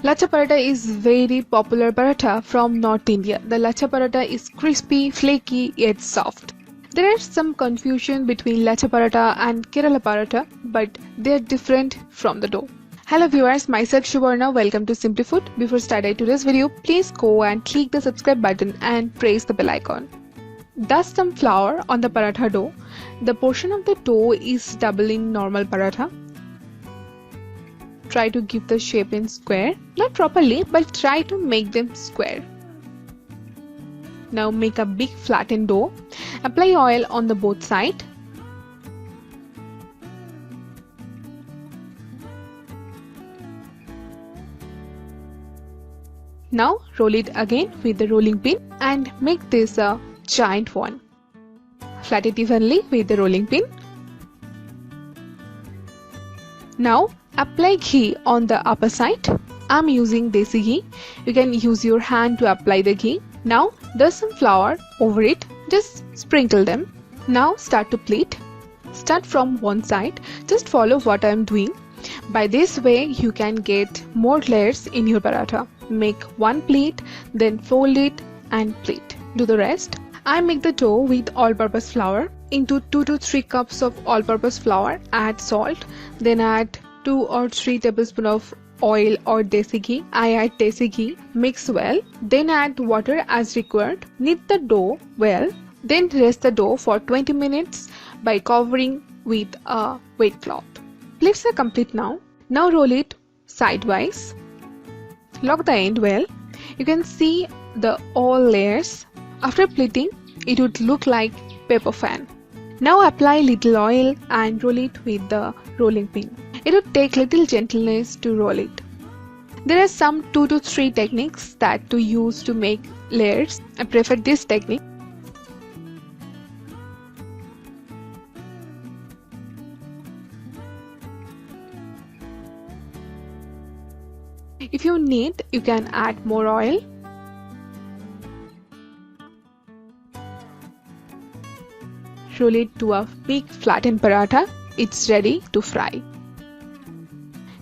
Lachha Paratha is very popular paratha from North India. The Lachha Paratha is crispy, flaky yet soft. There is some confusion between Lachha Paratha and Kerala Paratha, but they are different from the dough. Hello viewers, myself Shubarna. Welcome to Simply Food. Before starting today's video, please go and click the subscribe button and press the bell icon. Dust some flour on the paratha dough. The portion of the dough is doubling normal paratha. Try to give the shape in square, not properly, but try to make them square. Now make a big flattened dough. Apply oil on the both sides. Now roll it again with the rolling pin and make this a giant one. Flat it evenly with the rolling pin. Now apply ghee on the upper side. I'm using desi ghee. You can use your hand to apply the ghee. Now dust some flour over it. Just sprinkle them. Now start to pleat. Start from one side. Just follow what I'm doing. By this way you can get more layers in your paratha. Make one pleat, then fold it and pleat. Do the rest. I make the dough with all-purpose flour. Into 2 to 3 cups of all-purpose flour, add salt, then add 2 or 3 tablespoons of oil or desi ghee. I add desi ghee, mix well, then add water as required. Knead the dough well, then rest the dough for 20 minutes by covering with a wet cloth. Pleats are complete now. Now roll it sidewise. Lock the end well. You can see the all layers. After pleating, it would look like paper fan. Now apply little oil and roll it with the rolling pin. It would take little gentleness to roll it. There are some 2 to 3 techniques that to use to make layers. I prefer this technique. If you need, you can add more oil. Roll it to a big flattened paratha. It's ready to fry.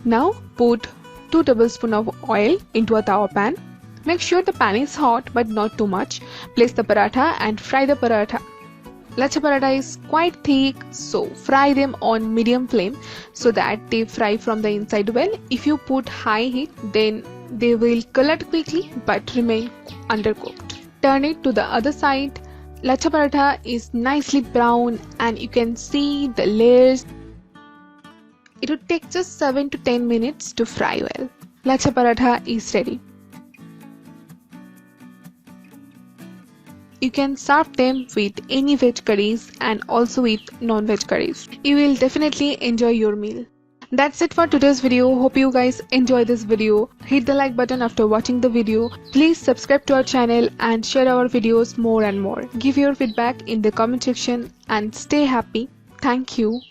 Now put 2 tablespoons of oil into a tawa pan. Make sure the pan is hot but not too much. Place the paratha and fry the paratha. Lachha paratha is quite thick, so fry them on medium flame so that they fry from the inside well. If you put high heat, then they will color quickly but remain undercooked. Turn it to the other side. Lachha paratha is nicely brown and you can see the layers. It would take just 7 to 10 minutes to fry well. Lachha paratha is ready. You can serve them with any veg curries and also with non-veg curries. You will definitely enjoy your meal. That's it for today's video. Hope you guys enjoy this video. Hit the like button after watching the video. Please subscribe to our channel and share our videos more and more. Give your feedback in the comment section and stay happy. Thank you.